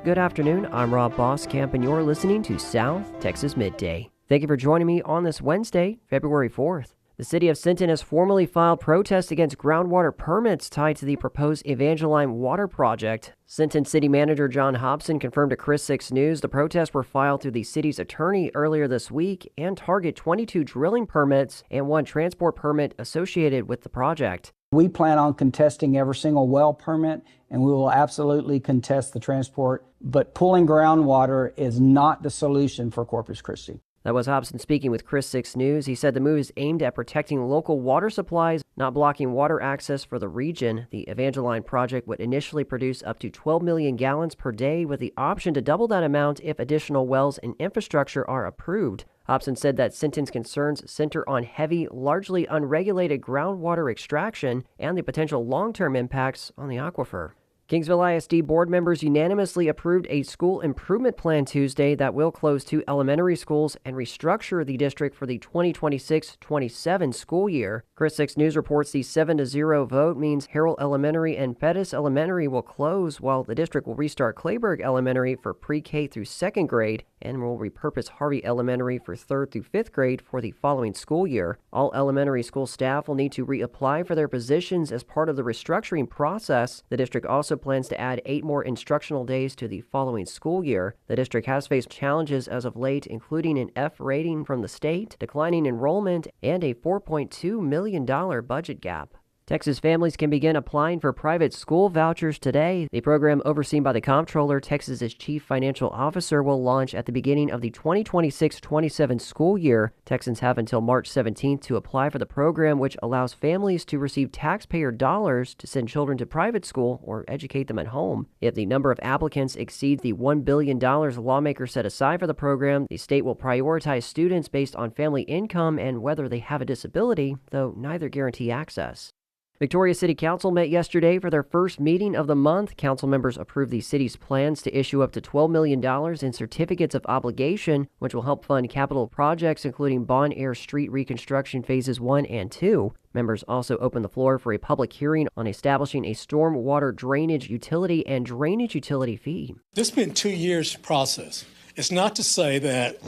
Good afternoon, I'm Rob Boskamp, and you're listening to South Texas Midday. Thank you for joining me on this Wednesday, February 4th. The city of Sinton has formally filed protests against groundwater permits tied to the proposed Evangeline water project. Sinton City Manager John Hobson confirmed to Chris 6 News the protests were filed through the city's attorney earlier this week and target 22 drilling permits and one transport permit associated with the project. We plan on contesting every single well permit, and we will absolutely contest the transport, but pulling groundwater is not the solution for Corpus Christi. That was Hobson speaking with Chris 6 News. He said the move is aimed at protecting local water supplies, not blocking water access for the region. The Evangeline project would initially produce up to 12 million gallons per day, with the option to double that amount if additional wells and infrastructure are approved. Hobson said that Sinton's concerns center on heavy, largely unregulated groundwater extraction and the potential long-term impacts on the aquifer. Kingsville ISD board members unanimously approved a school improvement plan Tuesday that will close 2 elementary schools and restructure the district for the 2026-27 school year. Chris 6 News reports the 7-0 vote means Harrell Elementary and Pettis Elementary will close, while the district will restart Clayburg Elementary for pre-K through 2nd grade and will repurpose Harvey Elementary for 3rd through 5th grade for the following school year. All elementary school staff will need to reapply for their positions as part of the restructuring process. The district also plans to add 8 more instructional days to the following school year. The district has faced challenges as of late, including an F rating from the state, declining enrollment, and a $4.2 million budget gap. Texas families can begin applying for private school vouchers today. The program, overseen by the comptroller, Texas's chief financial officer, will launch at the beginning of the 2026-27 school year. Texans have until March 17th to apply for the program, which allows families to receive taxpayer dollars to send children to private school or educate them at home. If the number of applicants exceeds the $1 billion lawmakers set aside for the program, the state will prioritize students based on family income and whether they have a disability, though neither guarantee access. Victoria City Council met yesterday for their first meeting of the month. Council members approved the city's plans to issue up to $12 million in certificates of obligation, which will help fund capital projects including Bon Air Street reconstruction phases 1 and 2. Members also opened the floor for a public hearing on establishing a stormwater drainage utility and drainage utility fee. This has been 2 years process. It's not to say that,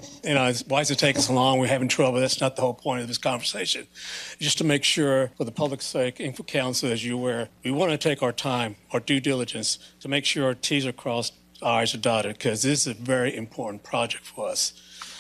why is it taking so long? We're having trouble. That's not the whole point of this conversation. Just to make sure, for the public's sake and for council, as you're aware, we want to take our time, our due diligence, to make sure our T's are crossed, I's are dotted, because this is a very important project for us.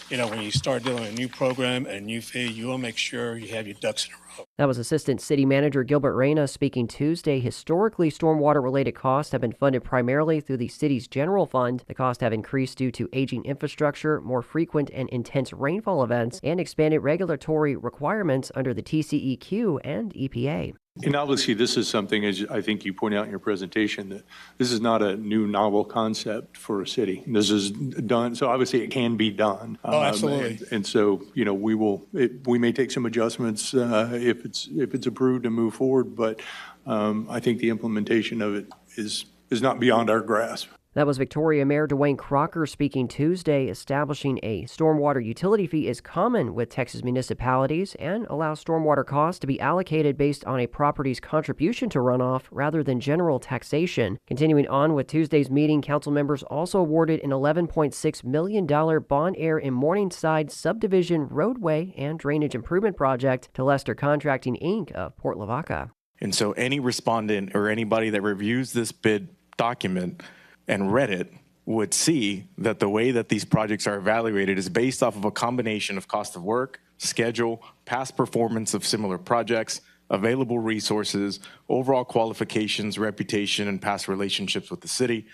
When you start dealing with a new program and a new fee, you want to make sure you have your ducks in a row. That was Assistant City Manager Gilbert Reyna speaking Tuesday. Historically, stormwater-related costs have been funded primarily through the city's general fund. The costs have increased due to aging infrastructure, more frequent and intense rainfall events, and expanded regulatory requirements under the TCEQ and EPA. And obviously, this is something, as I think you point out in your presentation, that this is not a new novel concept for a city. This is done, so obviously it can be done. Oh, absolutely. And so, we may take some adjustments if it's approved and move forward, but I think the implementation of it is not beyond our grasp. That was Victoria Mayor Dwayne Crocker speaking Tuesday. Establishing a stormwater utility fee is common with Texas municipalities and allows stormwater costs to be allocated based on a property's contribution to runoff rather than general taxation. Continuing on with Tuesday's meeting, council members also awarded an $11.6 million Bon Air and Morningside subdivision roadway and drainage improvement project to Lester Contracting, Inc. of Port Lavaca. And so any respondent or anybody that reviews this bid document and read it would see that the way that these projects are evaluated is based off of a combination of cost of work, schedule, past performance of similar projects, available resources, overall qualifications, reputation, and past relationships with the city,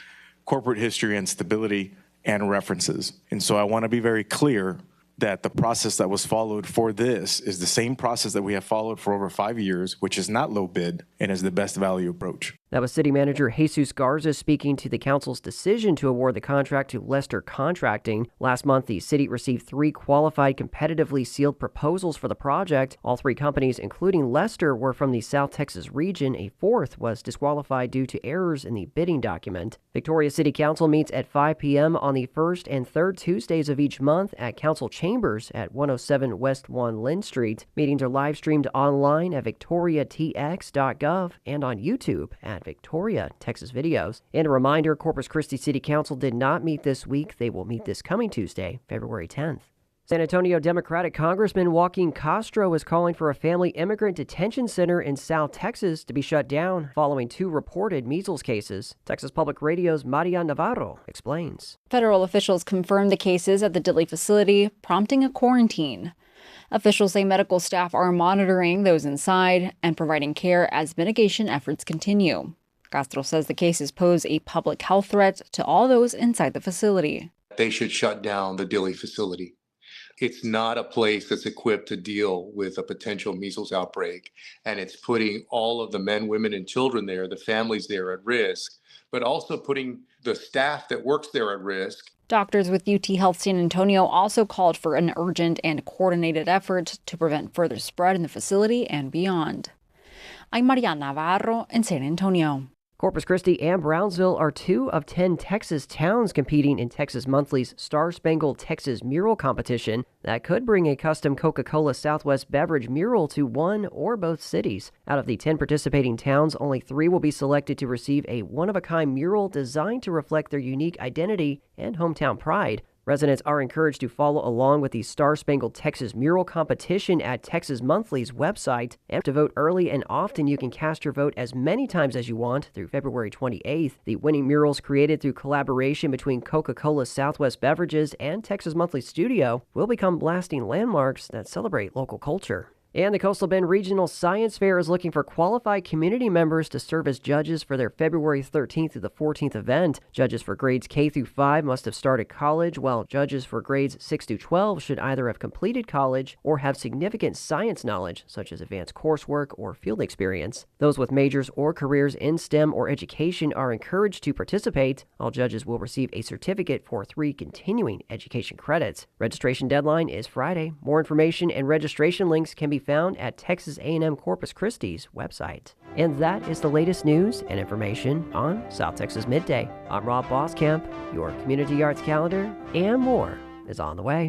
corporate history and stability, and references. And so I want to be very clear that the process that was followed for this is the same process that we have followed for over 5 years, which is not low bid and is the best value approach. That was City Manager Jesus Garza speaking to the council's decision to award the contract to Lester Contracting. Last month, the city received 3 qualified, competitively sealed proposals for the project. All 3 companies, including Lester, were from the South Texas region. A 4th was disqualified due to errors in the bidding document. Victoria City Council meets at 5 p.m. on the 1st and 3rd Tuesdays of each month at Council Chambers at 107 West 1 Lynn Street. Meetings are live streamed online at victoriatx.gov and on YouTube at at Victoria, Texas Videos. And a reminder, Corpus Christi City Council did not meet this week. They will meet this coming Tuesday, February 10th. San Antonio Democratic Congressman Joaquin Castro is calling for a family immigrant detention center in South Texas to be shut down following 2 reported measles cases. Texas Public Radio's Maria Navarro explains. Federal officials confirmed the cases at the Dilley facility, prompting a quarantine. Officials say medical staff are monitoring those inside and providing care as mitigation efforts continue. Castro says the cases pose a public health threat to all those inside the facility. They should shut down the Dilley facility. It's not a place that's equipped to deal with a potential measles outbreak, and it's putting all of the men, women, and children there, the families there, at risk, but also putting the staff that works there at risk. Doctors with UT Health San Antonio also called for an urgent and coordinated effort to prevent further spread in the facility and beyond. I'm Maria Navarro in San Antonio. Corpus Christi and Brownsville are 2 of 10 Texas towns competing in Texas Monthly's Star-Spangled Texas Mural competition that could bring a custom Coca-Cola Southwest beverage mural to one or both cities. Out of the 10 participating towns, only 3 will be selected to receive a one-of-a-kind mural designed to reflect their unique identity and hometown pride. Residents are encouraged to follow along with the Star-Spangled Texas Mural competition at Texas Monthly's website and to vote early and often. You can cast your vote as many times as you want through February 28th. The winning murals, created through collaboration between Coca-Cola Southwest Beverages and Texas Monthly Studio, will become lasting landmarks that celebrate local culture. And the Coastal Bend Regional Science Fair is looking for qualified community members to serve as judges for their February 13th through the 14th event. Judges for grades K through 5 must have started college, while judges for grades 6 through 12 should either have completed college or have significant science knowledge, such as advanced coursework or field experience. Those with majors or careers in STEM or education are encouraged to participate. All judges will receive a certificate for 3 continuing education credits. Registration deadline is Friday. More information and registration links can be found at Texas A&M Corpus Christi's website. And that is the latest news and information on South Texas Midday. I'm Rob Boskamp. Your community arts calendar and more is on the way.